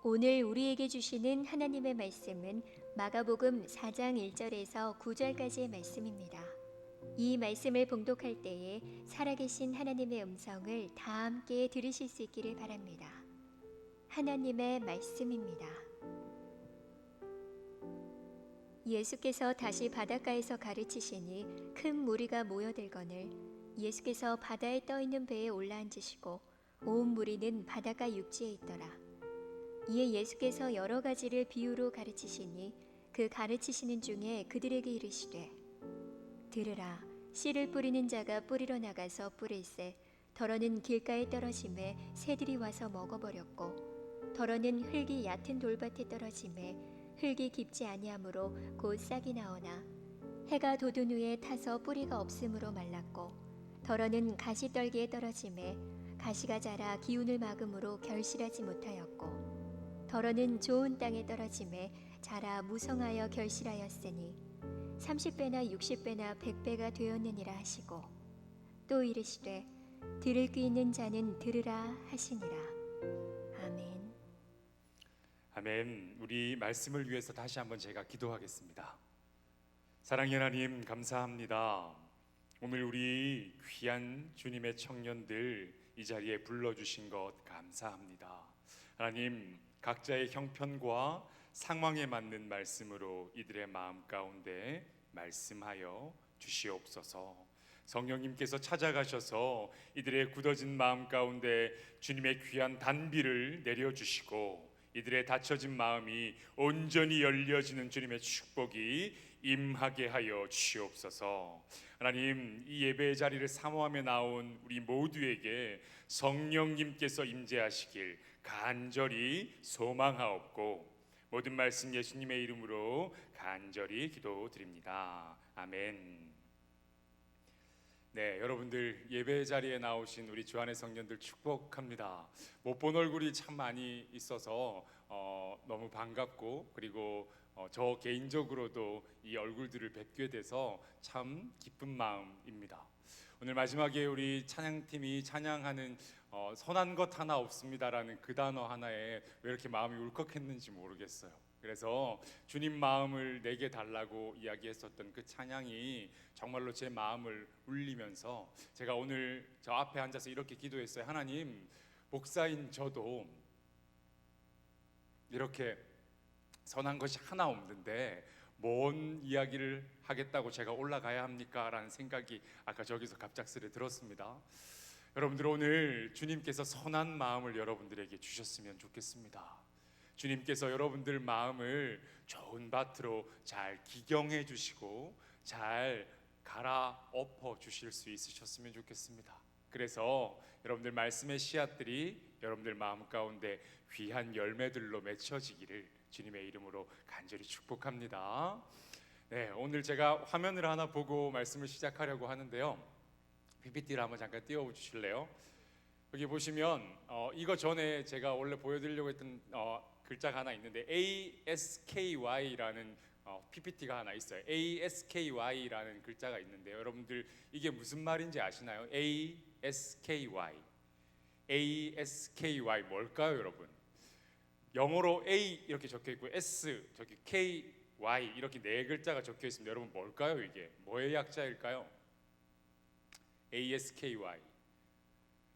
오늘 우리에게 주시는 하나님의 말씀은 마가복음 4장 1절에서 9절까지의 말씀입니다. 이 말씀을 봉독할 때에 살아계신 하나님의 음성을 다 함께 들으실 수 있기를 바랍니다. 하나님의 말씀입니다. 예수께서 다시 바닷가에서 가르치시니 큰 무리가 모여들거늘 예수께서 바다에 떠있는 배에 올라앉으시고 온 무리는 바닷가 육지에 있더라. 이에 예수께서 여러 가지를 비유로 가르치시니 그 가르치시는 중에 그들에게 이르시되 들으라. 씨를 뿌리는 자가 뿌리러 나가서 뿌릴새 더러는 길가에 떨어짐에 새들이 와서 먹어버렸고 더러는 흙이 얕은 돌밭에 떨어짐에 흙이 깊지 아니하므로 곧 싹이 나오나 해가 돋은 후에 타서 뿌리가 없으므로 말랐고 더러는 가시떨기에 떨어짐에 가시가 자라 기운을 막음으로 결실하지 못하였고 더러는 좋은 땅에 떨어짐에 자라 무성하여 결실하였으니 30배나 60배나 100배가 되었느니라 하시고 또 이르시되 들을 귀 있는 자는 들으라 하시니라. 아멘. 아멘. 우리 말씀을 위해서 다시 한번 제가 기도하겠습니다. 사랑의 하나님, 감사합니다. 오늘 우리 귀한 주님의 청년들 이 자리에 불러주신 것 감사합니다. 하나님, 각자의 형편과 상황에 맞는 말씀으로 이들의 마음 가운데 말씀하여 주시옵소서. 성령님께서 찾아가셔서 이들의 굳어진 마음 가운데 주님의 귀한 단비를 내려주시고 이들의 닫혀진 마음이 온전히 열려지는 주님의 축복이 임하게 하여 주시옵소서. 하나님, 이 예배의 자리를 사모하며 나온 우리 모두에게 성령님께서 임재하시길 간절히 소망하옵고 모든 말씀 예수님의 이름으로 간절히 기도드립니다. 아멘. 네, 여러분들 예배 자리에 나오신 우리 주안의 성년들 축복합니다. 못 본 얼굴이 참 많이 있어서 너무 반갑고 그리고 저 개인적으로도 이 얼굴들을 뵙게 돼서 참 기쁜 마음입니다. 오늘 마지막에 우리 찬양팀이 찬양하는 선한 것 하나 없습니다라는 그 단어 하나에 왜 이렇게 마음이 울컥했는지 모르겠어요. 그래서 주님 마음을 내게 달라고 이야기했었던 그 찬양이 정말로 제 마음을 울리면서 제가 오늘 저 앞에 앉아서 이렇게 기도했어요. 하나님, 목사인 저도 이렇게 선한 것이 하나 없는데 뭔 이야기를 하겠다고 제가 올라가야 합니까? 라는 생각이 아까 저기서 갑작스레 들었습니다. 여러분들, 오늘 주님께서 선한 마음을 여러분들에게 주셨으면 좋겠습니다. 주님께서 여러분들 마음을 좋은 밭으로 잘 기경해 주시고 잘 갈아엎어 주실 수 있으셨으면 좋겠습니다. 그래서 여러분들 말씀의 씨앗들이 여러분들 마음 가운데 귀한 열매들로 맺혀지기를 주님의 이름으로 간절히 축복합니다. 네, 오늘 제가 화면을 하나 보고 말씀을 시작하려고 하는데요. PPT를 한번 잠깐 띄워 주실래요? 여기 보시면 이거 전에 제가 원래 보여드리려고 했던 글자가 하나 있는데 ASKY라는 PPT가 하나 있어요. ASKY라는 글자가 있는데요. 여러분들 이게 무슨 말인지 아시나요? ASKY 뭘까요, 여러분? 영어로 A 이렇게 적혀 있고 S 저기 KY 이렇게 네 글자가 적혀 있습니다. 여러분 뭘까요? 이게 뭐의 약자일까요? ASKY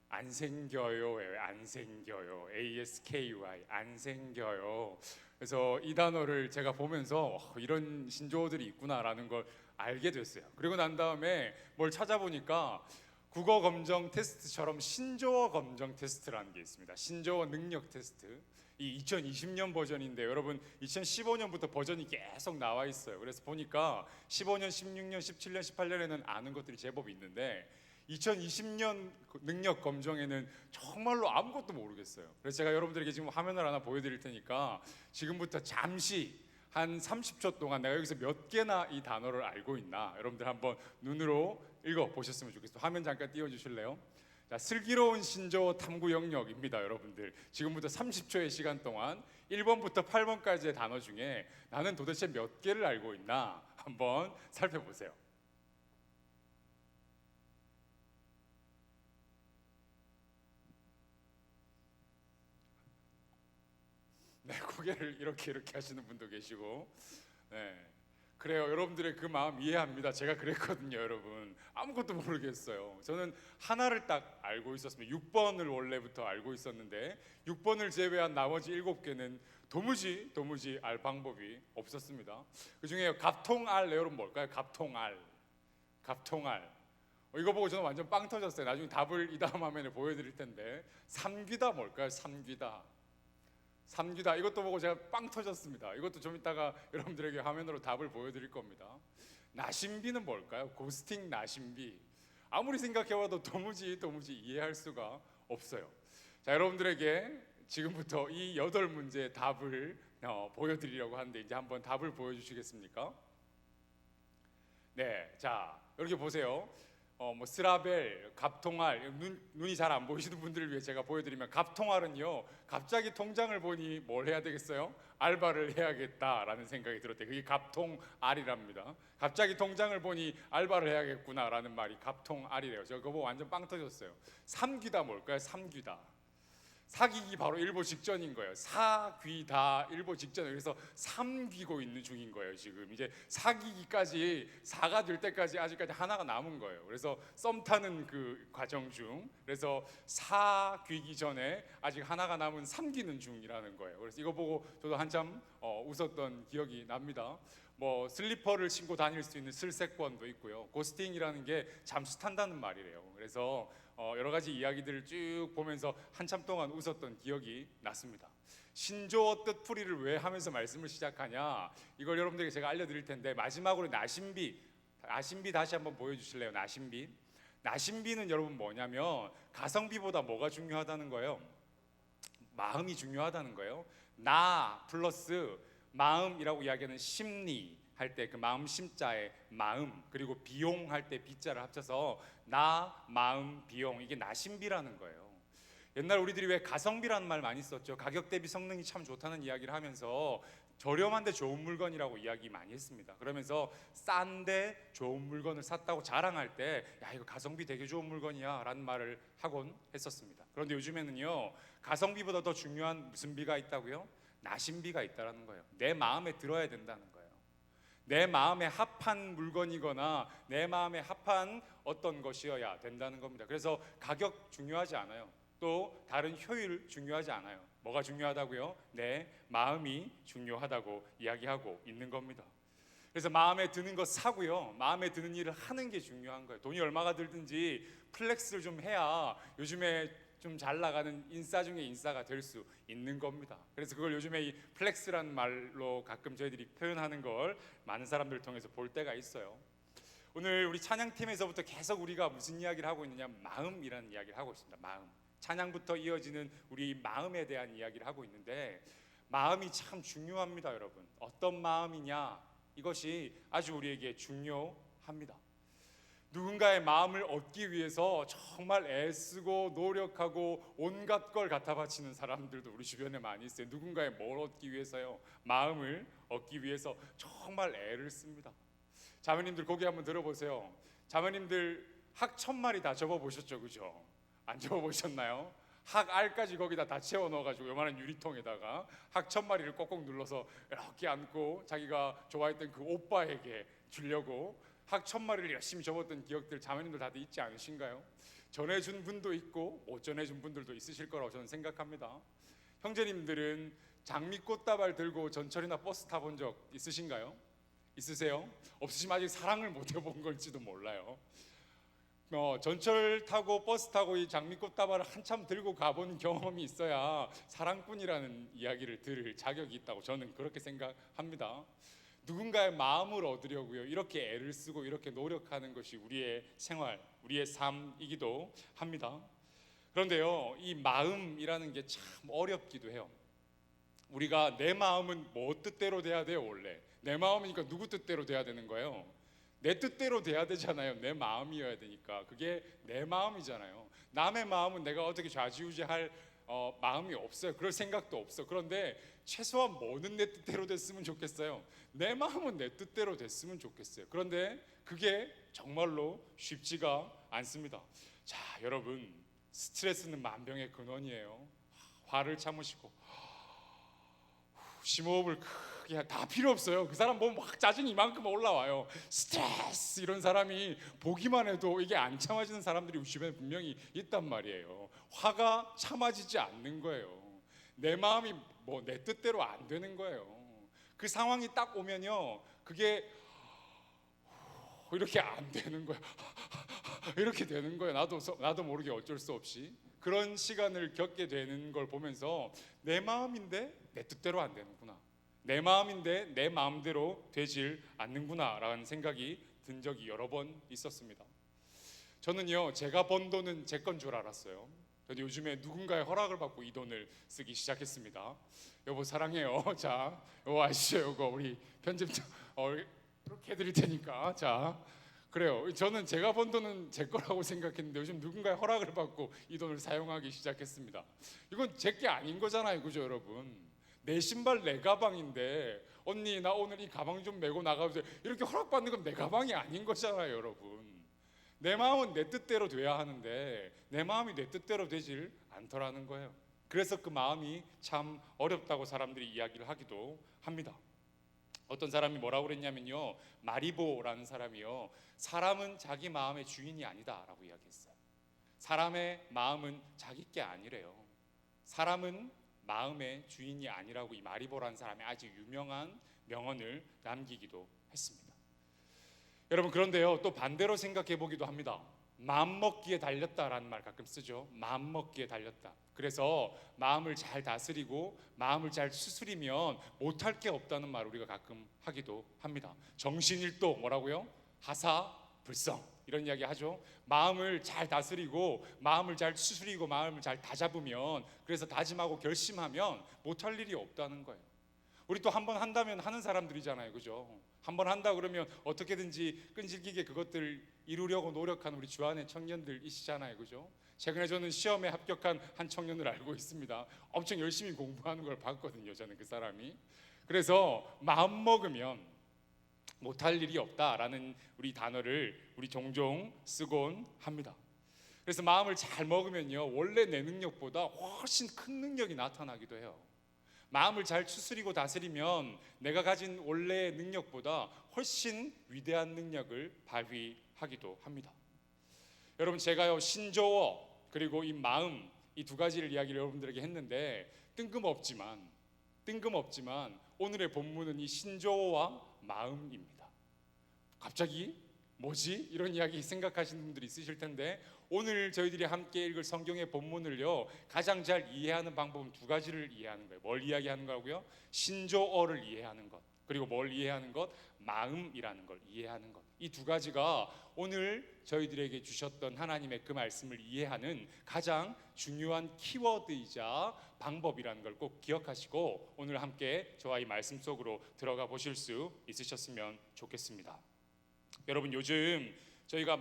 안 생겨요. 안 생겨요. ASKY 안 생겨요. 그래서 이 단어를 제가 보면서 이런 신조어들이 있구나라는 걸 알게 됐어요. 그리고 난 다음에 뭘 찾아보니까 국어 검정 테스트처럼 신조어 검정 테스트라는 게 있습니다. 신조어 능력 테스트. 이 2020년 버전인데 여러분 2015년부터 버전이 계속 나와 있어요. 그래서 보니까 15년, 16년, 17년, 18년에는 아는 것들이 제법 있는데 2020년 능력 검정에는 정말로 아무것도 모르겠어요. 그래서 제가 여러분들에게 지금 화면을 하나 보여드릴 테니까 지금부터 잠시 한 30초 동안 내가 여기서 몇 개나 이 단어를 알고 있나 여러분들 한번 눈으로 읽어보셨으면 좋겠어요. 화면 잠깐 띄워주실래요? 자, 슬기로운 신조어 탐구 영역입니다. 여러분들 지금부터 30초의 시간 동안 1번부터 8번까지의 단어 중에 나는 도대체 몇 개를 알고 있나 한번 살펴보세요. 네, 고개를 이렇게 하시는 분도 계시고, 네, 그래요. 여러분들의 그 마음 이해합니다. 제가 그랬거든요, 여러분. 아무것도 모르겠어요. 저는 하나를 딱 알고 있었습니다. 6번을 원래부터 알고 있었는데 6번을 제외한 나머지 7개는 도무지 알 방법이 없었습니다. 그 중에 갑통알, 여러분 뭘까요? 갑통알. 이거 보고 저는 완전 빵 터졌어요. 나중에 답을 이 다음 화면에 보여드릴 텐데, 삼귀다 뭘까요? 삼귀다, 이것도 보고 제가 빵 터졌습니다. 이것도 좀 이따가 여러분들에게 화면으로 답을 보여드릴 겁니다. 나심비는 뭘까요? 고스팅 나심비. 아무리 생각해봐도 도무지 이해할 수가 없어요. 자, 여러분들에게 지금부터 이 8문제의 답을 보여드리려고 하는데, 이제 한번 답을 보여주시겠습니까? 네, 자, 이렇게 보세요. 스라벨, 갑통알, 눈이 잘 안 보이시는 분들을 위해 제가 보여드리면, 갑통알은요, 갑자기 통장을 보니 뭘 해야 되겠어요? 알바를 해야겠다라는 생각이 들었대요. 그게 갑통알이랍니다. 갑자기 통장을 보니 알바를 해야겠구나라는 말이 갑통알이래요. 저 그거 보고 완전 빵 터졌어요. 삼귀다 뭘까요? 삼귀다. 사귀기 바로 일보 직전인 거예요. 사귀다 일보 직전. 그래서 삼귀고 있는 중인 거예요. 지금 이제 사귀기까지, 사가 될 때까지 아직까지 하나가 남은 거예요. 그래서 썸 타는 그 과정 중, 그래서 사귀기 전에 아직 하나가 남은 삼귀는 중이라는 거예요. 그래서 이거 보고 저도 한참 웃었던 기억이 납니다. 뭐 슬리퍼를 신고 다닐 수 있는 슬세권도 있고요. 고스팅이라는 게 잠수 탄다는 말이래요. 그래서 여러 가지 이야기들을 쭉 보면서 한참 동안 웃었던 기억이 났습니다. 신조어 뜻풀이를 왜 하면서 말씀을 시작하냐, 이걸 여러분들에게 제가 알려드릴 텐데, 마지막으로 나심비 다시 한번 보여주실래요? 나심비는 여러분 뭐냐면, 가성비보다 뭐가 중요하다는 거예요? 마음이 중요하다는 거예요. 나 플러스 마음이라고 이야기하는 심리 할 때 그 마음 심자에 마음, 그리고 비용 할 때 비자를 합쳐서 나, 마음, 비용, 이게 나심비라는 거예요. 옛날 우리들이 왜 가성비라는 말 많이 썼죠. 가격 대비 성능이 참 좋다는 이야기를 하면서 저렴한데 좋은 물건이라고 이야기 많이 했습니다. 그러면서 싼데 좋은 물건을 샀다고 자랑할 때, 야, 이거 가성비 되게 좋은 물건이야 라는 말을 하곤 했었습니다. 그런데 요즘에는요, 가성비보다 더 중요한 무슨 비가 있다고요? 나심비가 있다라는 거예요. 내 마음에 들어야 된다는 거예요. 내 마음에 합한 물건이거나 내 마음에 합한 어떤 것이어야 된다는 겁니다. 그래서 가격 중요하지 않아요. 또 다른 효율 중요하지 않아요. 뭐가 중요하다고요? 내 마음이 중요하다고 이야기하고 있는 겁니다. 그래서 마음에 드는 거 사고요, 마음에 드는 일을 하는 게 중요한 거예요. 돈이 얼마가 들든지 플렉스를 좀 해야 요즘에 좀 잘 나가는 인싸 중에 인싸가 될 수 있는 겁니다. 그래서 그걸 요즘에 이 플렉스라는 말로 가끔 저희들이 표현하는 걸 많은 사람들을 통해서 볼 때가 있어요. 오늘 우리 찬양팀에서부터 계속 우리가 무슨 이야기를 하고 있느냐, 마음이라는 이야기를 하고 있습니다. 마음. 찬양부터 이어지는 우리 마음에 대한 이야기를 하고 있는데, 마음이 참 중요합니다, 여러분. 어떤 마음이냐, 이것이 아주 우리에게 중요합니다. 누군가의 마음을 얻기 위해서 정말 애쓰고 노력하고 온갖 걸 갖다 바치는 사람들도 우리 주변에 많이 있어요. 누군가의 뭘 얻기 위해서요? 마음을 얻기 위해서 정말 애를 씁니다. 자매님들 고개 한번 들어보세요. 자매님들 학 1000마리 다 접어보셨죠, 그죠? 안 접어보셨나요? 학 알까지 거기다 다 채워 넣어가지고 요만한 유리통에다가 학 1000마리를 꼭꼭 눌러서 이렇게 안고 자기가 좋아했던 그 오빠에게 주려고 학 1000마리를 열심히 접었던 기억들 자매님들 다들 있지 않으신가요? 전해준 분도 있고 못 전해준 분들도 있으실 거라고 저는 생각합니다. 형제님들은 장미꽃다발 들고 전철이나 버스 타본 적 있으신가요? 있으세요? 없으시면 아직 사랑을 못 해본 걸지도 몰라요. 전철 타고 버스 타고 이 장미꽃다발을 한참 들고 가본 경험이 있어야 사랑꾼이라는 이야기를 들을 자격이 있다고 저는 그렇게 생각합니다. 누군가의 마음을 얻으려고요, 이렇게 애를 쓰고 이렇게 노력하는 것이 우리의 생활, 우리의 삶이기도 합니다. 그런데요, 이 마음이라는 게 참 어렵기도 해요. 우리가 내 마음은 뭐 뜻대로 돼야 돼요? 원래 내 마음이니까 누구 뜻대로 돼야 되는 거예요? 내 뜻대로 돼야 되잖아요. 내 마음이어야 되니까. 그게 내 마음이잖아요. 남의 마음은 내가 어떻게 좌지우지할 마음이 없어요. 그럴 생각도 없어. 그런데 최소한 뭐는 내 뜻대로 됐으면 좋겠어요? 내 마음은 내 뜻대로 됐으면 좋겠어요. 그런데 그게 정말로 쉽지가 않습니다. 자, 여러분, 스트레스는 만병의 근원이에요. 화를 참으시고 심호흡을 크게 다 필요 없어요. 그 사람 보면 막 짜증이 이만큼 올라와요. 스트레스 이런 사람이 보기만 해도 이게 안 참아지는 사람들이 우리 주변에 분명히 있단 말이에요. 화가 참아지지 않는 거예요. 내 마음이 뭐 내 뜻대로 안 되는 거예요. 그 상황이 딱 오면요, 그게 이렇게 안 되는 거예요. 이렇게 되는 거예요. 나도 모르게 어쩔 수 없이 그런 시간을 겪게 되는 걸 보면서 내 마음인데 내 뜻대로 안 되는구나. 내 마음인데 내 마음대로 되질 않는구나라는 생각이 든 적이 여러 번 있었습니다. 저는요, 제가 번 돈은 제 건 줄 알았어요. 저는 요즘에 누군가의 허락을 받고 이 돈을 쓰기 시작했습니다. 여보 사랑해요. 자, 여보 아시죠? 이거 우리 편집자 이렇게 해드릴 테니까. 자, 그래요. 저는 제가 번 돈은 제 거라고 생각했는데 요즘 누군가의 허락을 받고 이 돈을 사용하기 시작했습니다. 이건 제 게 아닌 거잖아요, 그죠, 여러분? 내 신발 내 가방인데 언니 나 오늘 이 가방 좀 메고 나가보세요. 이렇게 허락받는 건 내 가방이 아닌 거잖아요, 여러분. 내 마음은 내 뜻대로 돼야 하는데 내 마음이 내 뜻대로 되질 않더라는 거예요. 그래서 그 마음이 참 어렵다고 사람들이 이야기를 하기도 합니다. 어떤 사람이 뭐라고 그랬냐면요, 마리보라는 사람이요, 사람은 자기 마음의 주인이 아니다라고 이야기했어요. 사람의 마음은 자기 게 아니래요. 사람은 마음의 주인이 아니라고 이 마리보라는 사람이 아주 유명한 명언을 남기기도 했습니다. 여러분, 그런데요, 또 반대로 생각해 보기도 합니다. 마음먹기에 달렸다라는 말 가끔 쓰죠. 마음먹기에 달렸다. 그래서 마음을 잘 다스리고 마음을 잘 추스리면 못할 게 없다는 말 우리가 가끔 하기도 합니다. 정신일도 뭐라고요? 하사불성 이런 이야기 하죠. 마음을 잘 다스리고 마음을 잘 추스리고 마음을 잘 다잡으면, 그래서 다짐하고 결심하면 못할 일이 없다는 거예요. 우리 또 한 번 한다면 하는 사람들이잖아요, 그죠? 한 번 한다 그러면 어떻게든지 끈질기게 그것들 이루려고 노력하는 우리 주안의 청년들이시잖아요, 그죠? 최근에 저는 시험에 합격한 한 청년을 알고 있습니다. 엄청 열심히 공부하는 걸 봤거든요, 저는 그 사람이. 그래서 마음 먹으면 못할 일이 없다라는 우리 단어를 우리 종종 쓰곤 합니다. 그래서 마음을 잘 먹으면요, 원래 내 능력보다 훨씬 큰 능력이 나타나기도 해요. 마음을 잘 추스리고 다스리면 내가 가진 원래의 능력보다 훨씬 위대한 능력을 발휘하기도 합니다. 여러분, 제가요, 신조어 그리고 이 마음, 이 두 가지를 이야기를 여러분들에게 했는데 뜬금없지만 오늘의 본문은 이 신조어와 마음입니다. 갑자기 뭐지? 이런 이야기 생각하시는 분들이 있으실 텐데, 오늘 저희들이 함께 읽을 성경의 본문을요, 가장 잘 이해하는 방법은 두 가지를 이해하는 거예요. 뭘 이야기하는 거고요? 신조어를 이해하는 것, 그리고 뭘 이해하는 것? 마음이라는 걸 이해하는 것. 이 두 가지가 오늘 저희들에게 주셨던 하나님의 그 말씀을 이해하는 가장 중요한 키워드이자 방법이라는 걸 꼭 기억하시고 오늘 함께 저와 이 말씀 속으로 들어가 보실 수 있으셨으면 좋겠습니다. 여러분, 요즘 저희가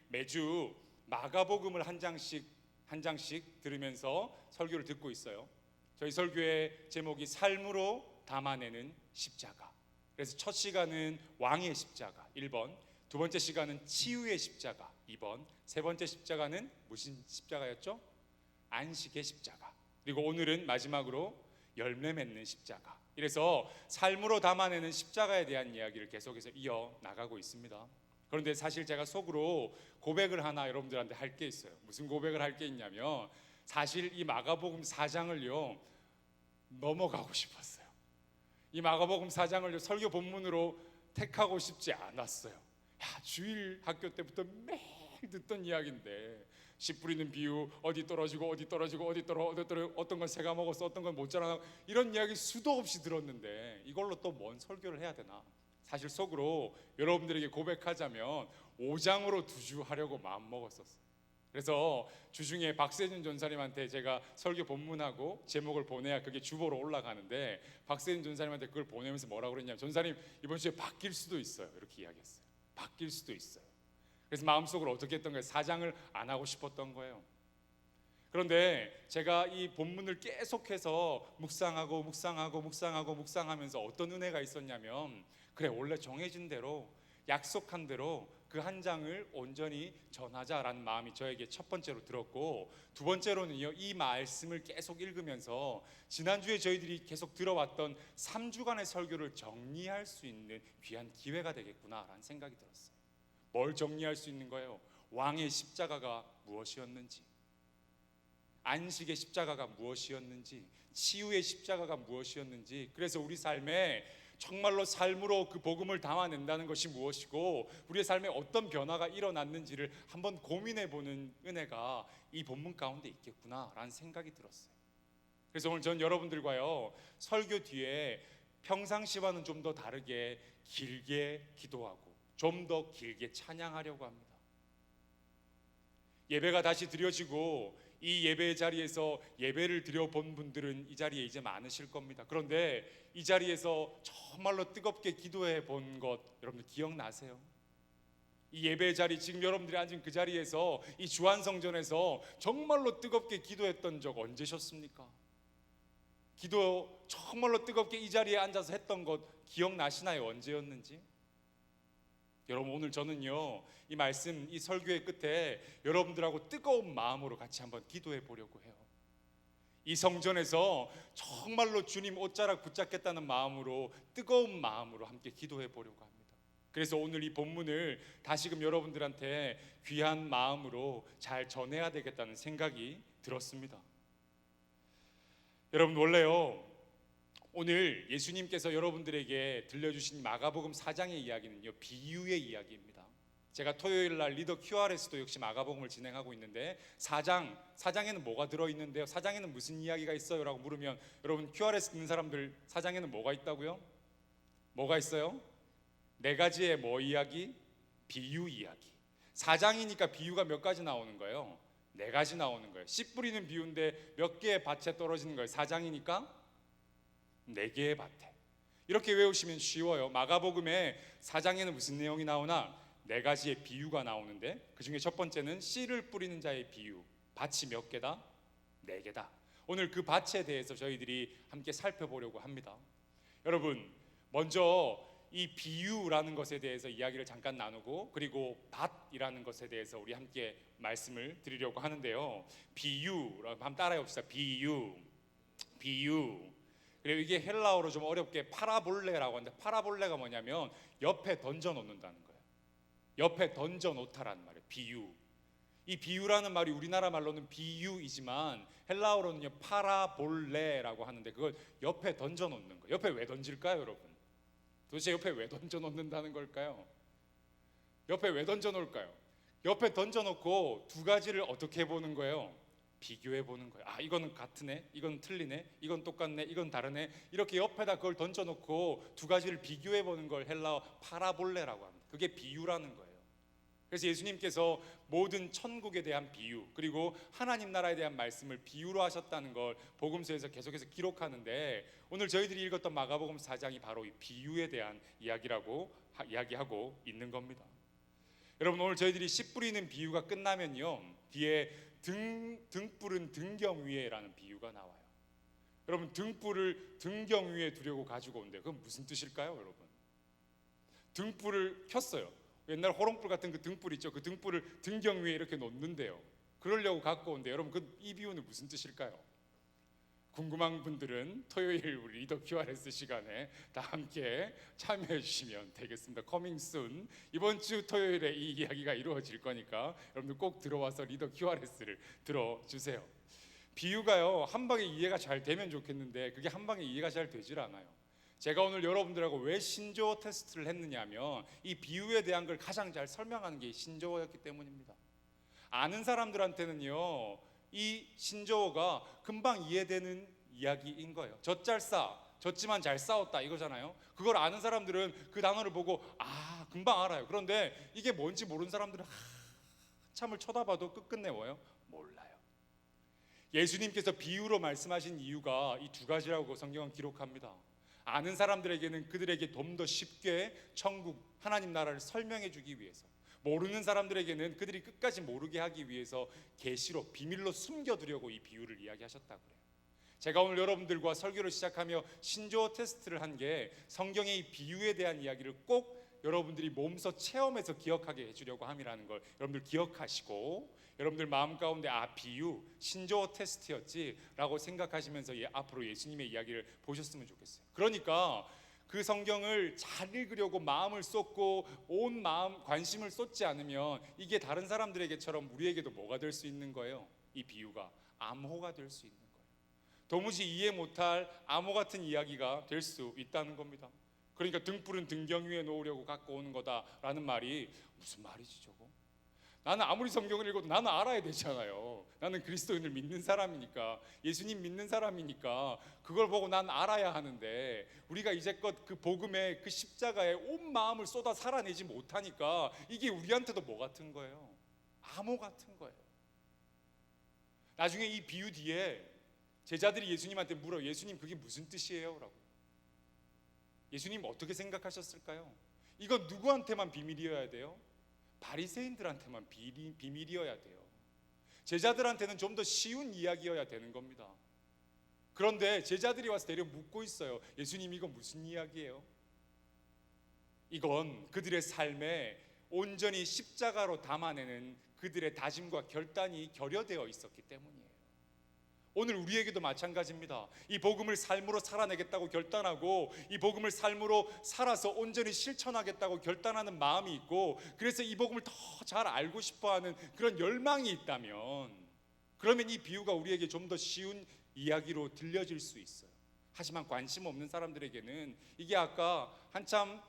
매주 마가복음을 한 장씩 들으면서 설교를 듣고 있어요. 저희 설교의 제목이 삶으로 담아내는 십자가. 그래서 첫 시간은 왕의 십자가 1번, 두 번째 시간은 치유의 십자가 2번, 세 번째 십자가는 무슨 십자가였죠? 안식의 십자가. 그리고 오늘은 마지막으로 열매 맺는 십자가. 이래서 삶으로 담아내는 십자가에 대한 이야기를 계속해서 이어 나가고 있습니다. 그런데 사실 제가 속으로 고백을 하나 여러분들한테 할 게 있어요. 무슨 고백을 할 게 있냐면, 사실 이 마가복음 4장을요 넘어가고 싶었어요. 이 마가복음 4장을 설교 본문으로 택하고 싶지 않았어요. 주일 학교 때부터 매일 듣던 이야기인데, 씨 뿌리는 비유, 어디 떨어지고 어떤 건 새가 먹었어, 어떤 건 못 자라나, 이런 이야기 수도 없이 들었는데 이걸로 또 뭔 설교를 해야 되나. 사실 속으로 여러분들에게 고백하자면 5장으로 두주하려고 마음먹었었어요. 그래서 주중에 박세준 전사님한테 제가 설교 본문하고 제목을 보내야 그게 주보로 올라가는데, 박세준 전사님한테 그걸 보내면서 뭐라고 그랬냐면, 전사님 이번 주에 바뀔 수도 있어요, 이렇게 이야기했어요. 바뀔 수도 있어요. 그래서 마음속으로 어떻게 했던 거예요? 4장을 안 하고 싶었던 거예요. 그런데 제가 이 본문을 계속해서 묵상하면서 어떤 은혜가 있었냐면, 그래, 원래 정해진 대로 약속한 대로 그 한 장을 온전히 전하자라는 마음이 저에게 첫 번째로 들었고, 두 번째로는요, 이 말씀을 계속 읽으면서 지난주에 저희들이 계속 들어왔던 3주간의 설교를 정리할 수 있는 귀한 기회가 되겠구나라는 생각이 들었어요. 뭘 정리할 수 있는 거예요? 왕의 십자가가 무엇이었는지, 안식의 십자가가 무엇이었는지, 치유의 십자가가 무엇이었는지, 그래서 우리 삶에 정말로 삶으로 그 복음을 담아낸다는 것이 무엇이고 우리의 삶에 어떤 변화가 일어났는지를 한번 고민해보는 은혜가 이 본문 가운데 있겠구나라는 생각이 들었어요. 그래서 오늘 전 여러분들과요, 설교 뒤에 평상시와는 좀 더 다르게 길게 기도하고 좀 더 길게 찬양하려고 합니다. 예배가 다시 드려지고 이 예배의 자리에서 예배를 드려본 분들은 이 자리에 이제 많으실 겁니다. 그런데 이 자리에서 정말로 뜨겁게 기도해 본 것 여러분들 기억나세요? 이 예배의 자리, 지금 여러분들이 앉은 그 자리에서 이 주안성전에서 정말로 뜨겁게 기도했던 적 언제셨습니까? 기도 정말로 뜨겁게 이 자리에 앉아서 했던 것 기억나시나요? 언제였는지? 여러분, 오늘 저는요, 이 말씀, 이 설교의 끝에 여러분들하고 뜨거운 마음으로 같이 한번 기도해 보려고 해요. 이 성전에서 정말로 주님 옷자락 붙잡겠다는 마음으로, 뜨거운 마음으로 함께 기도해 보려고 합니다. 그래서 오늘 이 본문을 다시금 여러분들한테 귀한 마음으로 잘 전해야 되겠다는 생각이 들었습니다. 여러분, 원래요, 오늘 예수님께서 여러분들에게 들려주신 마가복음 4장의 이야기는요, 비유의 이야기입니다. 제가 토요일 날 리더 QRS도 역시 마가복음을 진행하고 있는데 4장에는 뭐가 들어있는데요? 4장에는 무슨 이야기가 있어요? 라고 물으면 여러분, QRS 듣는 사람들 4장에는 뭐가 있다고요? 뭐가 있어요? 4가지의 뭐 이야기? 비유 이야기. 4장이니까 비유가 몇 가지 나오는 거예요? 4가지 나오는 거예요. 씨 뿌리는 비유인데 몇 개의 밭에 떨어지는 거예요? 4장이니까 4개의 밭에. 이렇게 외우시면 쉬워요. 마가복음에 4장에는 무슨 내용이 나오나? 4가지의 비유가 나오는데 그 중에 첫 번째는 씨를 뿌리는 자의 비유. 밭이 몇 개다? 4개다. 오늘 그 밭에 대해서 저희들이 함께 살펴보려고 합니다. 여러분, 먼저 이 비유라는 것에 대해서 이야기를 잠깐 나누고, 그리고 밭이라는 것에 대해서 우리 함께 말씀을 드리려고 하는데요. 비유라고 한번 따라해 봅시다. 비유. 그리고 이게 헬라어로 좀 어렵게 파라볼레라고 하는데, 파라볼레가 뭐냐면 옆에 던져 놓는다는 거예요. 옆에 던져 놓다라는 말이에요. 비유. 이 비유라는 말이 우리나라 말로는 비유이지만 헬라어로는요, 파라볼레라고 하는데 그걸 옆에 던져 놓는 거예요. 옆에 왜 던질까요, 여러분? 도대체 옆에 왜 던져 놓는다는 걸까요? 옆에 왜 던져 놓을까요? 옆에 던져 놓고 2가지를 어떻게 보는 거예요? 비교해 보는 거예요. 아, 이거는 같으네, 이건 틀리네, 이건 똑같네, 이건 다르네. 이렇게 옆에다 그걸 던져 놓고 2가지를 비교해 보는 걸 헬라어 파라볼레라고 합니다. 그게 비유라는 거예요. 그래서 예수님께서 모든 천국에 대한 비유, 그리고 하나님 나라에 대한 말씀을 비유로 하셨다는 걸 복음서에서 계속해서 기록하는데, 오늘 저희들이 읽었던 마가복음 4장이 바로 이 비유에 대한 이야기하고 있는 겁니다. 여러분, 오늘 저희들이 씨 뿌리는 비유가 끝나면요, 뒤에 등불은 등경 위에라는 비유가 나와요. 여러분, 등불을 등경 위에 두려고 가지고 온대요. 그건 무슨 뜻일까요, 여러분? 등불을 켰어요. 옛날 호롱불 같은 그 등불 있죠. 그 등불을 등경 위에 이렇게 놓는데요. 그러려고 갖고 온대요. 여러분, 이 비유는 무슨 뜻일까요? 궁금한 분들은 토요일 우리 리더 QRS 시간에 다 함께 참여해 주시면 되겠습니다. Coming soon. 이번 주 토요일에 이 이야기가 이루어질 거니까 여러분들 꼭 들어와서 리더 QRS를 들어주세요. 비유가요, 한 방에 이해가 잘 되면 좋겠는데 그게 한 방에 이해가 잘 되질 않아요. 제가 오늘 여러분들하고 왜 신조어 테스트를 했느냐면 이 비유에 대한 걸 가장 잘 설명하는 게 신조어였기 때문입니다. 아는 사람들한테는요, 이 신조어가 금방 이해되는 이야기인 거예요. 졌지만 잘 싸웠다 이거잖아요. 그걸 아는 사람들은 그 단어를 보고 금방 알아요. 그런데 이게 뭔지 모르는 사람들은 한참을 쳐다봐도 끝끝내 몰라요. 예수님께서 비유로 말씀하신 이유가 이 2가지라고 성경은 기록합니다. 아는 사람들에게는 그들에게 좀 더 쉽게 천국 하나님 나라를 설명해 주기 위해서, 모르는 사람들에게는 그들이 끝까지 모르게 하기 위해서 계시로 비밀로 숨겨두려고 이 비유를 이야기하셨다고 그래요. 제가 오늘 여러분들과 설교를 시작하며 신조어 테스트를 한 게 성경의 이 비유에 대한 이야기를 꼭 여러분들이 몸소 체험해서 기억하게 해주려고 함이라는 걸 여러분들 기억하시고, 여러분들 마음 가운데 비유, 신조어 테스트였지라고 생각하시면서 앞으로 예수님의 이야기를 보셨으면 좋겠어요. 그러니까 그 성경을 잘 읽으려고 마음을 쏟고 온 마음 관심을 쏟지 않으면 이게 다른 사람들에게처럼 우리에게도 뭐가 될 수 있는 거예요? 이 비유가 암호가 될 수 있는 거예요. 도무지 이해 못할 암호 같은 이야기가 될 수 있다는 겁니다. 그러니까 등불은 등경 위에 놓으려고 갖고 오는 거다라는 말이 무슨 말이지 저거? 나는 아무리 성경을 읽어도 나는 알아야 되잖아요. 나는 그리스도인을 믿는 사람이니까, 예수님 믿는 사람이니까 그걸 보고 난 알아야 하는데, 우리가 이제껏 그 복음에 그 십자가에 온 마음을 쏟아 살아내지 못하니까 이게 우리한테도 뭐 같은 거예요? 암호 같은 거예요. 나중에 이 비유 뒤에 제자들이 예수님한테 물어, 예수님 그게 무슨 뜻이에요? 라고. 예수님 어떻게 생각하셨을까요? 이건 누구한테만 비밀이어야 돼요? 바리새인들한테만 비밀이어야 돼요. 제자들한테는 좀 더 쉬운 이야기여야 되는 겁니다. 그런데 제자들이 와서 대려 묻고 있어요. 예수님 이거 무슨 이야기예요? 이건 그들의 삶에 온전히 십자가로 담아내는 그들의 다짐과 결단이 결여되어 있었기 때문이에요. 오늘 우리에게도 마찬가지입니다. 이 복음을 삶으로 살아내겠다고 결단하고 이 복음을 삶으로 살아서 온전히 실천하겠다고 결단하는 마음이 있고, 그래서 이 복음을 더 잘 알고 싶어하는 그런 열망이 있다면, 그러면 이 비유가 우리에게 좀 더 쉬운 이야기로 들려질 수 있어요. 하지만 관심 없는 사람들에게는 이게 아까 한참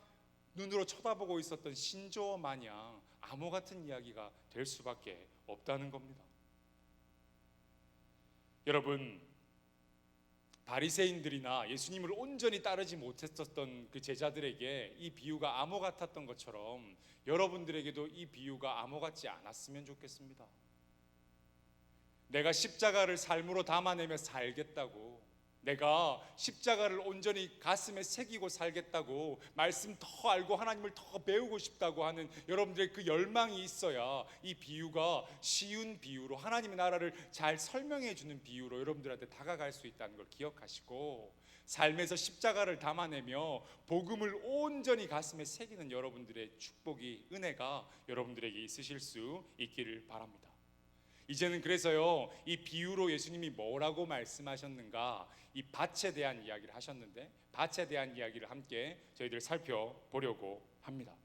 눈으로 쳐다보고 있었던 신조어 마냥 암호 같은 이야기가 될 수밖에 없다는 겁니다. 여러분, 바리새인들이나 예수님을 온전히 따르지 못했었던 그 제자들에게 이 비유가 암호 같았던 것처럼 여러분들에게도 이 비유가 암호 같지 않았으면 좋겠습니다. 내가 십자가를 삶으로 담아내며 살겠다고, 내가 십자가를 온전히 가슴에 새기고 살겠다고, 말씀 더 알고 하나님을 더 배우고 싶다고 하는 여러분들의 그 열망이 있어야 이 비유가 쉬운 비유로, 하나님의 나라를 잘 설명해 주는 비유로 여러분들한테 다가갈 수 있다는 걸 기억하시고, 삶에서 십자가를 담아내며 복음을 온전히 가슴에 새기는 여러분들의 축복이, 은혜가 여러분들에게 있으실 수 있기를 바랍니다. 이제는 그래서요, 이 비유로 예수님이 뭐라고 말씀하셨는가, 이 밭에 대한 이야기를 하셨는데, 밭에 대한 이야기를 함께 저희들 살펴보려고 합니다.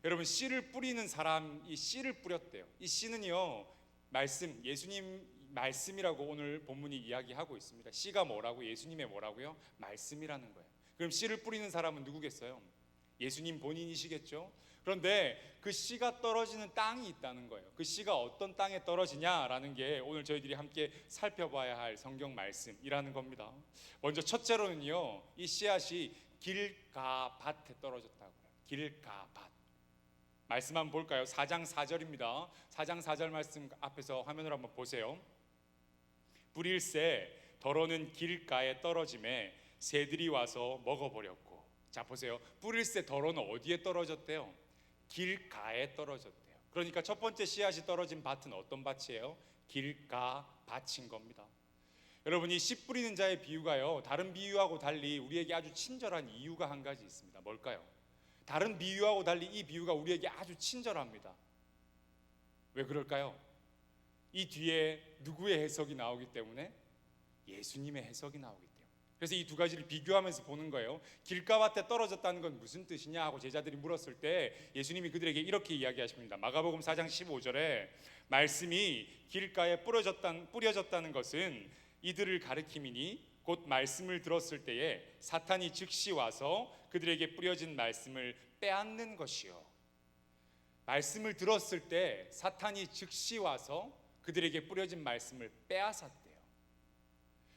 여러분, 씨를 뿌리는 사람이 씨를 뿌렸대요. 이 씨는요, 말씀, 예수님 말씀이라고 오늘 본문이 이야기하고 있습니다. 씨가 뭐라고? 예수님의 뭐라고요? 말씀이라는 거예요. 그럼 씨를 뿌리는 사람은 누구겠어요? 예수님 본인이시겠죠? 그런데 그 씨가 떨어지는 땅이 있다는 거예요. 그 씨가 어떤 땅에 떨어지냐라는 게 오늘 저희들이 함께 살펴봐야 할 성경 말씀이라는 겁니다. 먼저 첫째로는요, 이 씨앗이 길가 밭에 떨어졌다고요. 길가 밭. 말씀 한번 볼까요? 4장 4절입니다. 4장 4절 말씀 앞에서 화면으로 한번 보세요. 뿌릴새 더러는 길가에 떨어짐에 새들이 와서 먹어버렸고. 자, 보세요. 뿌릴새 더러는 어디에 떨어졌대요? 길가에 떨어졌대요. 그러니까 첫 번째 씨앗이 떨어진 밭은 어떤 밭이에요? 길가 밭인 겁니다. 여러분, 이 씨 뿌리는 자의 비유가요, 다른 비유하고 달리 우리에게 아주 친절한 이유가 한 가지 있습니다. 뭘까요? 다른 비유하고 달리 이 비유가 우리에게 아주 친절합니다. 왜 그럴까요? 이 뒤에 누구의 해석이 나오기 때문에? 예수님의 해석이 나오기 때문에. 그래서 이 두 가지를 비교하면서 보는 거예요. 길가밭에 떨어졌다는 건 무슨 뜻이냐 하고 제자들이 물었을 때 예수님이 그들에게 이렇게 이야기하십니다. 마가복음 4장 15절에 말씀이 길가에 뿌려졌다는 것은 이들을 가리킴이니 곧 말씀을 들었을 때에 사탄이 즉시 와서 그들에게 뿌려진 말씀을 빼앗는 것이요. 말씀을 들었을 때 사탄이 즉시 와서 그들에게 뿌려진 말씀을 빼앗았대요.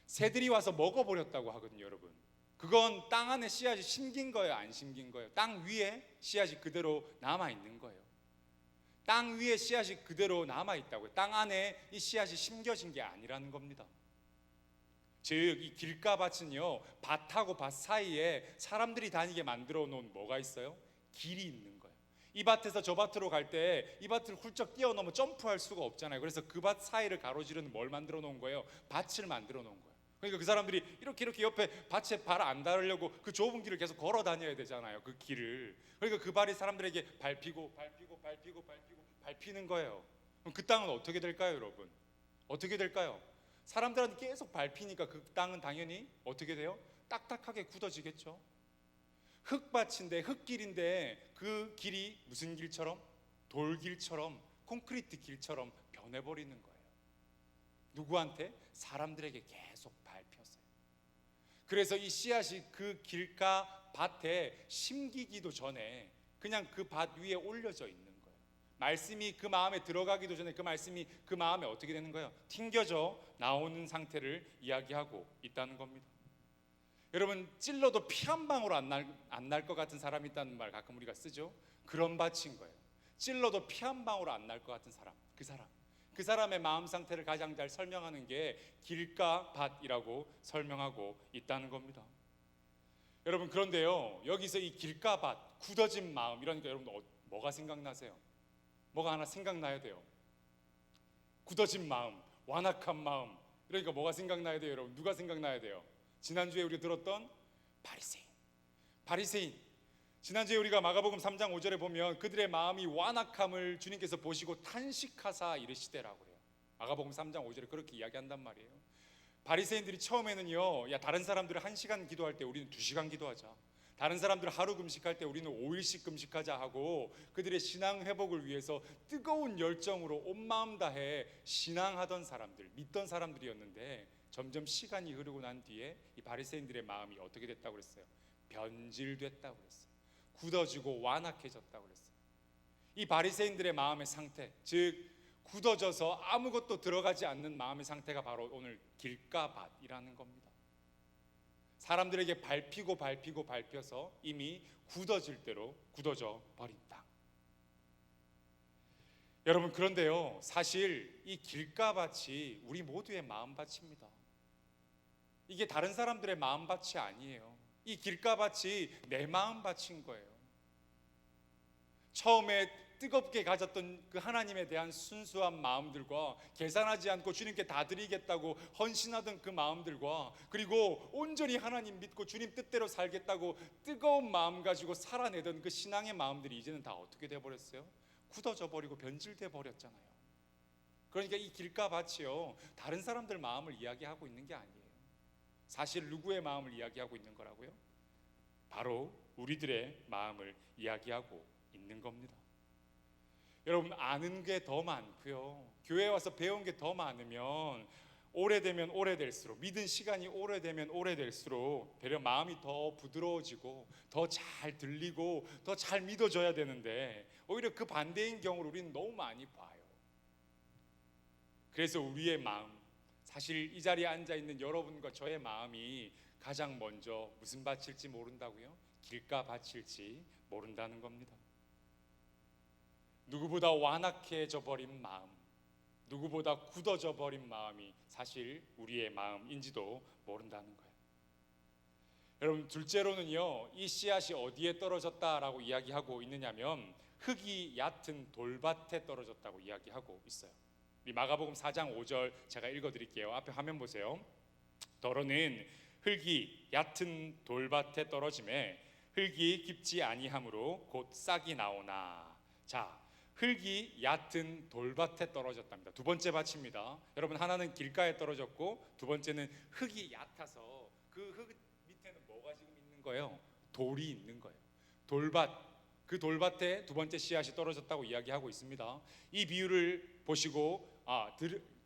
새들이 와서 먹어버렸다고 하거든요, 여러분. 그건 땅 안에 씨앗이 심긴 거예요, 안 심긴 거예요? 땅 위에 씨앗이 그대로 남아있는 거예요. 땅 위에 씨앗이 그대로 남아있다고요. 땅 안에 이 씨앗이 심겨진 게 아니라는 겁니다. 즉, 이 길가밭은요, 밭하고 밭 사이에 사람들이 다니게 만들어 놓은 뭐가 있어요? 길이 있는 거예요. 이 밭에서 저 밭으로 갈 때 이 밭을 훌쩍 뛰어넘어 점프할 수가 없잖아요. 그래서 그 밭 사이를 가로지르는 뭘 만들어 놓은 거예요? 밭을 만들어 놓은 거예요. 그러니까 그 사람들이 이렇게 옆에 밭에 발 안 닿으려고 그 좁은 길을 계속 걸어 다녀야 되잖아요. 그 길을. 그러니까 그 발이 사람들에게 밟히는 거예요. 그럼 그 땅은 어떻게 될까요, 여러분? 어떻게 될까요? 사람들한테 계속 밟히니까 그 땅은 당연히 어떻게 돼요? 딱딱하게 굳어지겠죠. 흙밭인데, 흙길인데 그 길이 무슨 길처럼? 돌길처럼, 콘크리트 길처럼 변해버리는 거예요. 누구한테? 사람들에게 계속 밟혔어요. 그래서 이 씨앗이 그 길가 밭에 심기기도 전에 그냥 그 밭 위에 올려져 있는 거예요. 말씀이 그 마음에 들어가기도 전에 그 말씀이 그 마음에 어떻게 되는 거예요? 튕겨져 나오는 상태를 이야기하고 있다는 겁니다. 여러분, 찔러도 피 한 방울 안 날 것 같은 사람이 있다는 말 가끔 우리가 쓰죠. 그런 밭인 거예요. 찔러도 피 한 방울 안 날 것 같은 사람, 그 사람의 마음 상태를 가장 잘 설명하는 게 길가 밭이라고 설명하고 있다는 겁니다. 여러분, 그런데요, 여기서 이 길가 밭, 굳어진 마음, 이러니까 여러분 뭐가 생각나세요? 뭐가 하나 생각나야 돼요. 굳어진 마음, 완악한 마음, 그러니까 뭐가 생각나야 돼요, 여러분? 누가 생각나야 돼요? 지난주에 우리가 들었던 바리새인. 지난주에 우리가 마가복음 3장 5절에 보면 그들의 마음이 완악함을 주님께서 보시고 탄식하사 이르시되라고 해요. 마가복음 3장 5절에 그렇게 이야기한단 말이에요. 바리새인들이 처음에는요, 야, 다른 사람들은 1시간 기도할 때 우리는 2시간 기도하자, 다른 사람들 하루 금식할 때 우리는 5일씩 금식하자 하고 그들의 신앙 회복을 위해서 뜨거운 열정으로 온 마음 다해 신앙하던 사람들, 믿던 사람들이었는데 점점 시간이 흐르고 난 뒤에 이 바리새인들의 마음이 어떻게 됐다고 그랬어요? 변질됐다고 그랬어요. 굳어지고 완악해졌다고 그랬어요. 이 바리새인들의 마음의 상태, 즉 굳어져서 아무것도 들어가지 않는 마음의 상태가 바로 오늘 길가밭이라는 겁니다. 사람들에게 밟혀서 이미 굳어질 대로 굳어져 버린 땅. 여러분, 그런데요, 사실 이 길가밭이 우리 모두의 마음밭입니다. 이게 다른 사람들의 마음밭이 아니에요. 이 길가밭이 내 마음밭인 거예요. 처음에 뜨겁게 가졌던 그 하나님에 대한 순수한 마음들과 계산하지 않고 주님께 다 드리겠다고 헌신하던 그 마음들과, 그리고 온전히 하나님 믿고 주님 뜻대로 살겠다고 뜨거운 마음 가지고 살아내던 그 신앙의 마음들이 이제는 다 어떻게 돼버렸어요? 굳어져 버리고 변질돼 버렸잖아요. 그러니까 이 길가밭이요, 다른 사람들 마음을 이야기하고 있는 게 아니에요. 사실 누구의 마음을 이야기하고 있는 거라고요? 바로 우리들의 마음을 이야기하고 있는 겁니다. 여러분, 아는 게 더 많고요, 교회 와서 배운 게 더 많으면 오래되면 오래될수록, 믿은 시간이 오래되면 오래될수록 되려 마음이 더 부드러워지고 더 잘 들리고 더 잘 믿어져야 되는데 오히려 그 반대인 경우를 우리는 너무 많이 봐요. 그래서 우리의 마음, 사실 이 자리에 앉아있는 여러분과 저의 마음이 가장 먼저 무슨 밭일지 모른다고요? 길가 밭일지 모른다는 겁니다. 누구보다 완악해져 버린 마음, 누구보다 굳어져 버린 마음이 사실 우리의 마음인지도 모른다는 거예요. 여러분, 둘째로는요, 이 씨앗이 어디에 떨어졌다라고 이야기하고 있느냐면 흙이 얕은 돌밭에 떨어졌다고 이야기하고 있어요. 이 마가복음 4장 5절 제가 읽어드릴게요. 앞에 화면 보세요. 더러는 흙이 얕은 돌밭에 떨어짐에 흙이 깊지 아니하므로 곧 싹이 나오나. 자, 흙이 얕은 돌밭에 떨어졌답니다. 두 번째 밭입니다. 여러분, 하나는 길가에 떨어졌고 두 번째는 흙이 얕아서 그 흙 밑에는 뭐가 지금 있는 거예요? 돌이 있는 거예요. 돌밭, 그 돌밭에 두 번째 씨앗이 떨어졌다고 이야기하고 있습니다. 이 비유를 보시고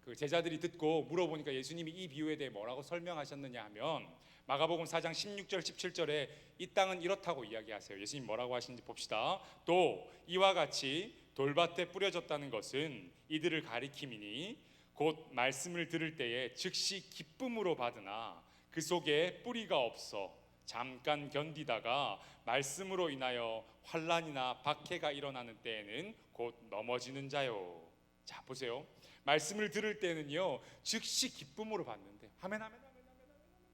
그 제자들이 듣고 물어보니까 예수님이 이 비유에 대해 뭐라고 설명하셨느냐 하면 마가복음 4장 16절 17절에 이 땅은 이렇다고 이야기하세요. 예수님 뭐라고 하시는지 봅시다. 또 이와 같이 돌밭에 뿌려졌다는 것은 이들을 가리킴이니 곧 말씀을 들을 때에 즉시 기쁨으로 받으나 그 속에 뿌리가 없어 잠깐 견디다가 말씀으로 인하여 환난이나 박해가 일어나는 때에는 곧 넘어지는 자요. 자, 보세요. 말씀을 들을 때는요, 즉시 기쁨으로 받는데 아멘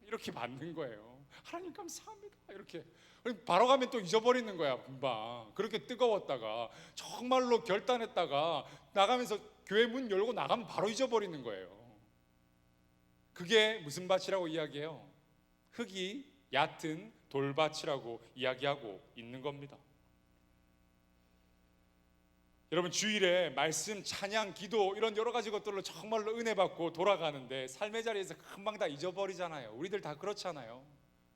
이렇게 받는 거예요. 하나님 감사합니다 이렇게. 바로 가면 또 잊어버리는 거야. 금방 그렇게 뜨거웠다가 정말로 결단했다가 나가면서 교회 문 열고 나가면 바로 잊어버리는 거예요. 그게 무슨 밭이라고 이야기해요? 흙이 얕은 돌밭이라고 이야기하고 있는 겁니다. 여러분, 주일에 말씀, 찬양, 기도 이런 여러 가지 것들로 정말로 은혜 받고 돌아가는데 삶의 자리에서 금방 다 잊어버리잖아요. 우리들 다 그렇잖아요.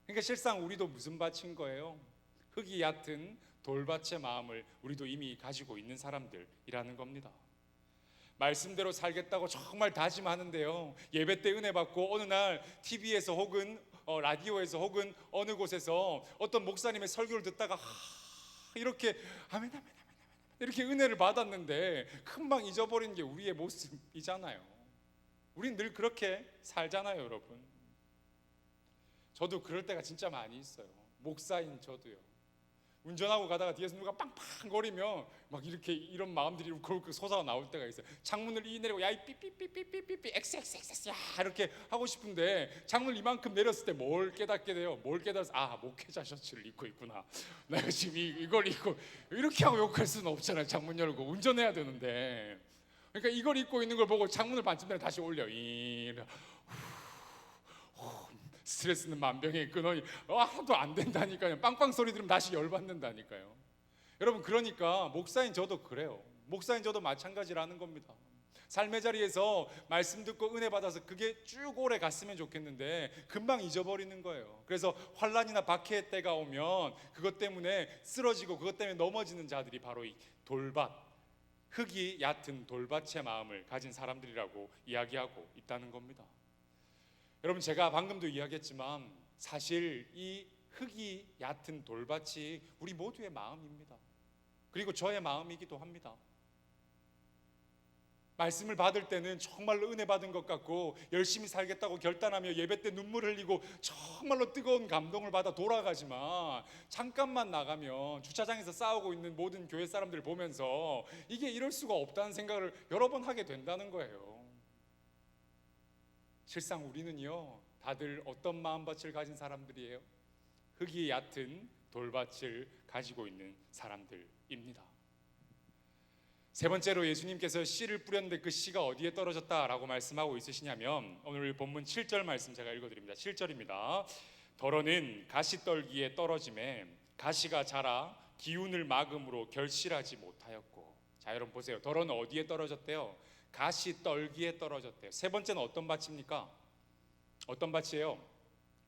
그러니까 실상 우리도 무슨 밭인 거예요? 흙이 얕은 돌밭의 마음을 우리도 이미 가지고 있는 사람들이라는 겁니다. 말씀대로 살겠다고 정말 다짐하는데요, 예배 때 은혜 받고 어느 날 TV에서 혹은 라디오에서 혹은 어느 곳에서 어떤 목사님의 설교를 듣다가 이렇게 아멘 아멘 아멘 이렇게 은혜를 받았는데 금방 잊어버리는 게 우리의 모습이잖아요. 우린 늘 그렇게 살잖아요, 여러분. 저도 그럴 때가 진짜 많이 있어요. 목사인 저도요. 운전하고 가다가 뒤에서 누가 빵빵거리며 막 이렇게 이런 마음들이 울컥울컥 솟아 나올 때가 있어요. 창문을 내리고 야이 삐삐삐삐삐삐삐 XXX 야 이렇게 하고 싶은데 창문을 이만큼 내렸을 때 뭘 깨닫게 돼요? 뭘 깨달아서 목회자 셔츠를 입고 있구나. 내가 지금 이걸 입고 이렇게 하고 욕할 수는 없잖아요. 창문 열고 운전해야 되는데. 그러니까 이걸 입고 있는 걸 보고 창문을 반쯤 내려 다시 올려. 스트레스는 만병의 근원이 하나도 안 된다니까요. 빵빵 소리 들으면 다시 열받는다니까요. 여러분, 그러니까 목사인 저도 그래요. 목사인 저도 마찬가지라는 겁니다. 삶의 자리에서 말씀 듣고 은혜 받아서 그게 쭉 오래 갔으면 좋겠는데 금방 잊어버리는 거예요. 그래서 환난이나 박해의 때가 오면 그것 때문에 쓰러지고 그것 때문에 넘어지는 자들이 바로 이 돌밭, 흙이 얕은 돌밭의 마음을 가진 사람들이라고 이야기하고 있다는 겁니다. 여러분, 제가 방금도 이야기했지만 사실 이 흙이 얕은 돌밭이 우리 모두의 마음입니다. 그리고 저의 마음이기도 합니다. 말씀을 받을 때는 정말로 은혜 받은 것 같고 열심히 살겠다고 결단하며 예배 때 눈물 흘리고 정말로 뜨거운 감동을 받아 돌아가지만 잠깐만 나가면 주차장에서 싸우고 있는 모든 교회 사람들 보면서 이게 이럴 수가 없다는 생각을 여러 번 하게 된다는 거예요. 실상 우리는요, 다들 어떤 마음밭을 가진 사람들이에요? 흙이 얕은 돌밭을 가지고 있는 사람들입니다. 세 번째로 예수님께서 씨를 뿌렸는데 그 씨가 어디에 떨어졌다라고 말씀하고 있으시냐면 오늘 본문 7절 말씀 제가 읽어드립니다. 7절입니다. 더러는 가시떨기에 떨어짐에 가시가 자라 기운을 막음으로 결실하지 못하였고. 자, 여러분 보세요. 더러는 어디에 떨어졌대요? 가시떨기에 떨어졌대요. 세 번째는 어떤 밭입니까? 어떤 밭이에요?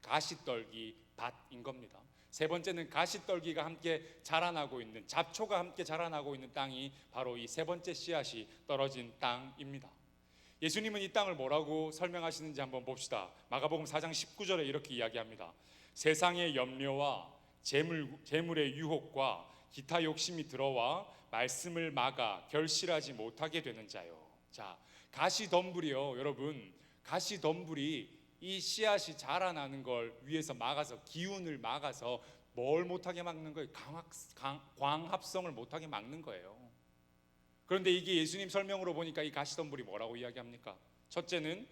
가시떨기 밭인 겁니다. 세 번째는 가시떨기가 함께 자라나고 있는, 잡초가 함께 자라나고 있는 땅이 바로 이 세 번째 씨앗이 떨어진 땅입니다. 예수님은 이 땅을 뭐라고 설명하시는지 한번 봅시다. 마가복음 4장 19절에 이렇게 이야기합니다. 세상의 염려와 재물의 유혹과 기타 욕심이 들어와 말씀을 막아 결실하지 못하게 되는 자요. 자, 가시덤불이요, 여러분, 가시덤불이 이 씨앗이 자라나는 걸 위해서 막아서, 기운을 막아서 뭘 못하게 막는 거예요? 광합성을 못하게 막는 거예요. 그런데 이게 예수님 설명으로 보니까 이 가시덤불이 뭐라고 이야기합니까? 첫째는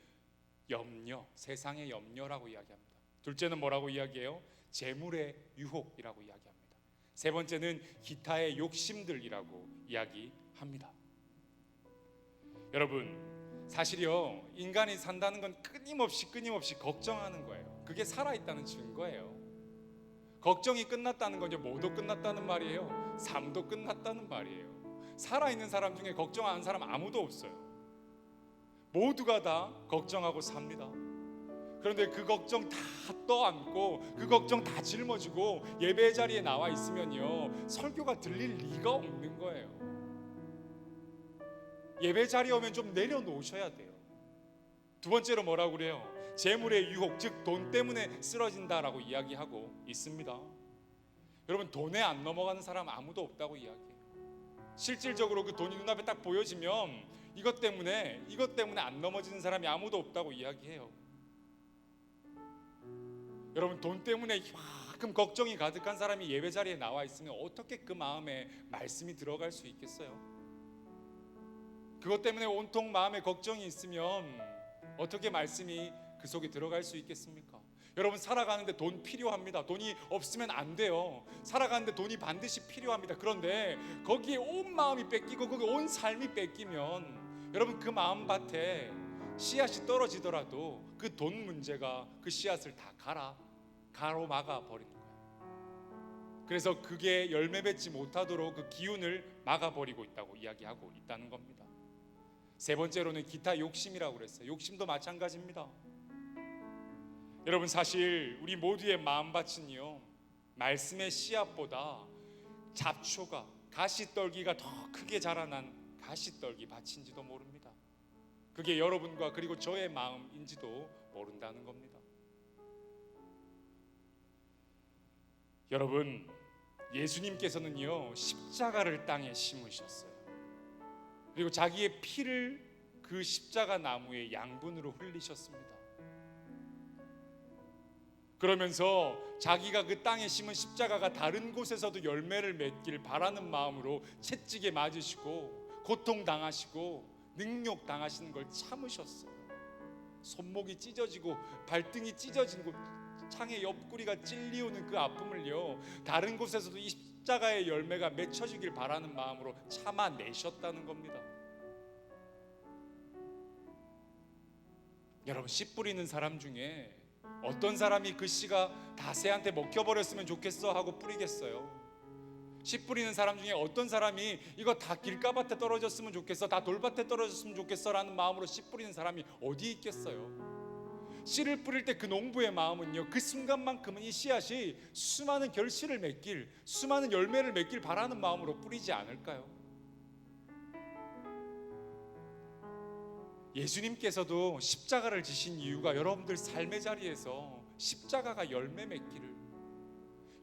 염려, 세상의 염려라고 이야기합니다. 둘째는 뭐라고 이야기해요? 재물의 유혹이라고 이야기합니다. 세 번째는 기타의 욕심들이라고 이야기합니다. 여러분, 사실요, 인간이 산다는 건 끊임없이 걱정하는 거예요. 그게 살아있다는 증거예요. 걱정이 끝났다는 건 모두 끝났다는 말이에요. 삶도 끝났다는 말이에요. 살아있는 사람 중에 걱정하는 사람 아무도 없어요. 모두가 다 걱정하고 삽니다. 그런데 그 걱정 다 떠안고 그 걱정 다 짊어지고 예배 자리에 나와 있으면요, 설교가 들릴 리가 없는 거예요. 예배 자리에 오면 좀 내려놓으셔야 돼요. 두 번째로 뭐라고 그래요? 재물의 유혹, 즉 돈 때문에 쓰러진다라고 이야기하고 있습니다. 여러분, 돈에 안 넘어가는 사람 아무도 없다고 이야기해요. 실질적으로 그 돈이 눈앞에 딱 보여지면 이것 때문에 안 넘어지는 사람이 아무도 없다고 이야기해요. 여러분, 돈 때문에 이만큼 걱정이 가득한 사람이 예배 자리에 나와 있으면 어떻게 그 마음에 말씀이 들어갈 수 있겠어요? 그것 때문에 온통 마음에 걱정이 있으면 어떻게 말씀이 그 속에 들어갈 수 있겠습니까? 여러분, 살아가는데 돈 필요합니다. 돈이 없으면 안 돼요. 살아가는데 돈이 반드시 필요합니다. 그런데 거기에 온 마음이 뺏기고 거기에 온 삶이 뺏기면 여러분, 그 마음밭에 씨앗이 떨어지더라도 그 돈 문제가 그 씨앗을 다 가로막아 버리는 거예요. 그래서 그게 열매 맺지 못하도록 그 기운을 막아버리고 있다고 이야기하고 있다는 겁니다. 세 번째로는 기타 욕심이라고 그랬어요. 욕심도 마찬가지입니다. 여러분, 사실 우리 모두의 마음밭은요, 말씀의 씨앗보다 잡초가, 가시떨기가 더 크게 자라난 가시떨기 밭인지도 모릅니다. 그게 여러분과 그리고 저의 마음인지도 모른다는 겁니다. 여러분, 예수님께서는요, 십자가를 땅에 심으셨어요. 그리고 자기의 피를 그 십자가 나무의 양분으로 흘리셨습니다. 그러면서 자기가 그 땅에 심은 십자가가 다른 곳에서도 열매를 맺길 바라는 마음으로 채찍에 맞으시고 고통당하시고 능욕당하시는 걸 참으셨어요. 손목이 찢어지고 발등이 찢어지고 창의 옆구리가 찔리오는 그 아픔을요, 다른 곳에서도 이 십자가의 열매가 맺혀지길 바라는 마음으로 참아내셨다는 겁니다. 여러분, 씨 뿌리는 사람 중에 어떤 사람이 그 씨가 다 새한테 먹혀버렸으면 좋겠어 하고 뿌리겠어요? 씨 뿌리는 사람 중에 어떤 사람이 이거 다 길가밭에 떨어졌으면 좋겠어, 다 돌밭에 떨어졌으면 좋겠어 라는 마음으로 씨 뿌리는 사람이 어디 있겠어요? 씨를 뿌릴 때 그 농부의 마음은요, 그 순간만큼은 이 씨앗이 수많은 결실을 맺길, 수많은 열매를 맺길 바라는 마음으로 뿌리지 않을까요? 예수님께서도 십자가를 지신 이유가 여러분들 삶의 자리에서 십자가가 열매 맺기를,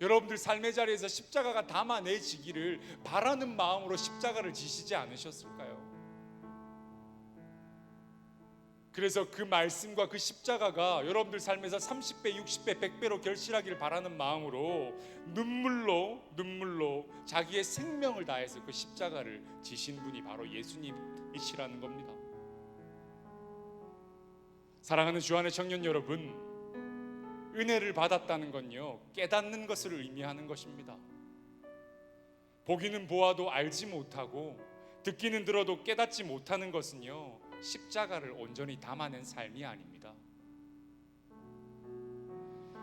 여러분들 삶의 자리에서 십자가가 담아내지기를 바라는 마음으로 십자가를 지시지 않으셨을까요? 그래서 그 말씀과 그 십자가가 여러분들 삶에서 30배, 60배, 100배로 결실하기를 바라는 마음으로 눈물로 자기의 생명을 다해서 그 십자가를 지신 분이 바로 예수님이시라는 겁니다. 사랑하는 주안의 청년 여러분, 은혜를 받았다는 건요, 깨닫는 것을 의미하는 것입니다. 보기는 보아도 알지 못하고 듣기는 들어도 깨닫지 못하는 것은요, 십자가를 온전히 담아낸 삶이 아닙니다.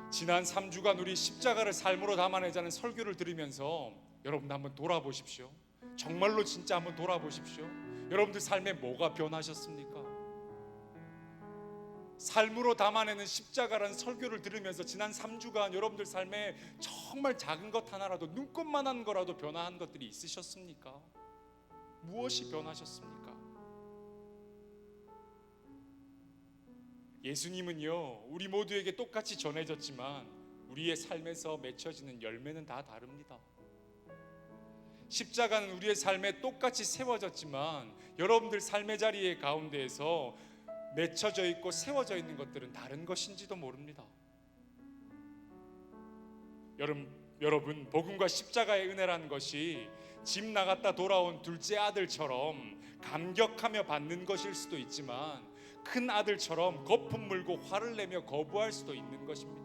지난 3주간 우리 십자가를 삶으로 담아내자는 설교를 들으면서 여러분들 한번 돌아보십시오. 정말로 진짜 한번 돌아보십시오. 여러분들 삶에 뭐가 변하셨습니까? 삶으로 담아내는 십자가라는 설교를 들으면서 지난 3주간 여러분들 삶에 정말 작은 것 하나라도, 눈꽃만한 거라도 변화한 것들이 있으셨습니까? 무엇이 변하셨습니까? 예수님은요, 우리 모두에게 똑같이 전해졌지만 우리의 삶에서 맺혀지는 열매는 다 다릅니다. 십자가는 우리의 삶에 똑같이 세워졌지만 여러분들 삶의 자리의 가운데에서 맺혀져 있고 세워져 있는 것들은 다른 것인지도 모릅니다. 여러분, 복음과 십자가의 은혜라는 것이 집 나갔다 돌아온 둘째 아들처럼 감격하며 받는 것일 수도 있지만 큰 아들처럼 거품 물고 화를 내며 거부할 수도 있는 것입니다.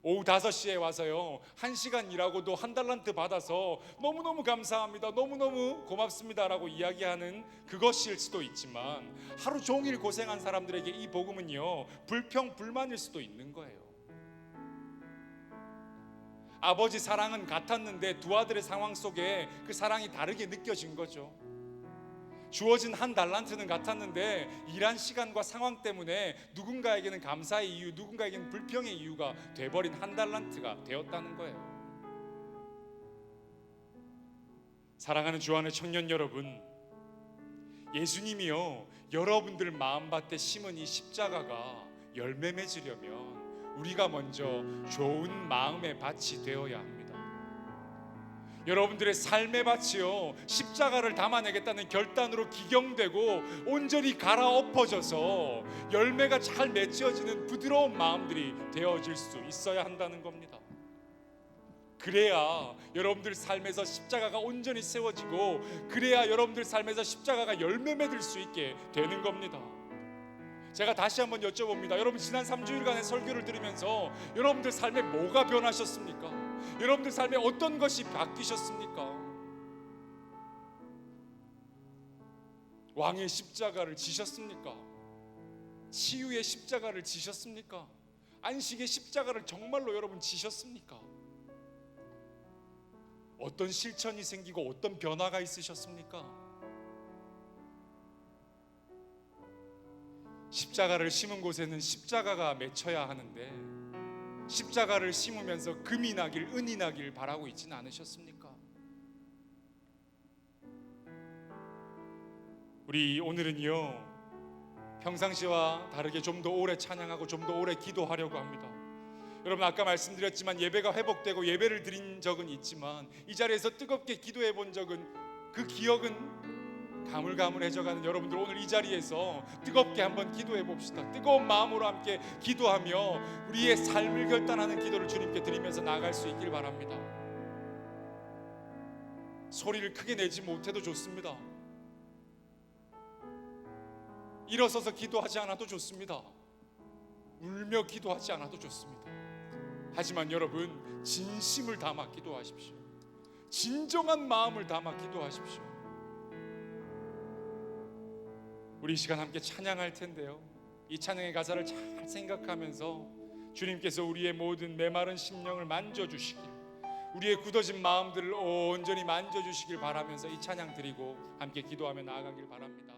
오후 5시에 와서요, 1시간 일하고도 1달란트 받아서 너무너무 감사합니다, 너무너무 고맙습니다 라고 이야기하는 그것일 수도 있지만 하루 종일 고생한 사람들에게 이 복음은요, 불평불만일 수도 있는 거예요. 아버지 사랑은 같았는데 두 아들의 상황 속에 그 사랑이 다르게 느껴진 거죠. 주어진 1달란트는 같았는데 일한 시간과 상황 때문에 누군가에게는 감사의 이유, 누군가에게는 불평의 이유가 돼버린 1달란트가 되었다는 거예요. 사랑하는 주안의 청년 여러분, 예수님이요, 여러분들 마음밭에 심은 이 십자가가 열매 맺으려면 우리가 먼저 좋은 마음의 밭이 되어야 합니다. 여러분들의 삶의 밭이요, 십자가를 담아내겠다는 결단으로 기경되고 온전히 갈아엎어져서 열매가 잘 맺혀지는 부드러운 마음들이 되어질 수 있어야 한다는 겁니다. 그래야 여러분들 삶에서 십자가가 온전히 세워지고, 그래야 여러분들 삶에서 십자가가 열매 맺을 수 있게 되는 겁니다. 제가 다시 한번 여쭤봅니다. 여러분, 지난 3주일간의 설교를 들으면서 여러분들 삶에 뭐가 변하셨습니까? 여러분들 삶에 어떤 것이 바뀌셨습니까? 왕의 십자가를 지셨습니까? 치유의 십자가를 지셨습니까? 안식의 십자가를 정말로 여러분 지셨습니까? 어떤 실천이 생기고 어떤 변화가 있으셨습니까? 십자가를 심은 곳에는 십자가가 맺혀야 하는데 십자가를 심으면서 금이 나길 은이 나길 바라고 있지는 않으셨습니까? 우리 오늘은요 평상시와 다르게 좀 더 오래 찬양하고 좀 더 오래 기도하려고 합니다. 여러분 아까 말씀드렸지만 예배가 회복되고 예배를 드린 적은 있지만 이 자리에서 뜨겁게 기도해 본 적은 그 기억은 가물가물해져가는 여러분들, 오늘 이 자리에서 뜨겁게 한번 기도해 봅시다. 뜨거운 마음으로 함께 기도하며 우리의 삶을 결단하는 기도를 주님께 드리면서 나아갈 수 있길 바랍니다. 소리를 크게 내지 못해도 좋습니다. 일어서서 기도하지 않아도 좋습니다. 울며 기도하지 않아도 좋습니다. 하지만 여러분 진심을 담아 기도하십시오. 진정한 마음을 담아 기도하십시오. 우리 이 시간 함께 찬양할 텐데요, 이 찬양의 가사를 잘 생각하면서 주님께서 우리의 모든 메마른 심령을 만져주시길, 우리의 굳어진 마음들을 온전히 만져주시길 바라면서 이 찬양 드리고 함께 기도하며 나아가길 바랍니다.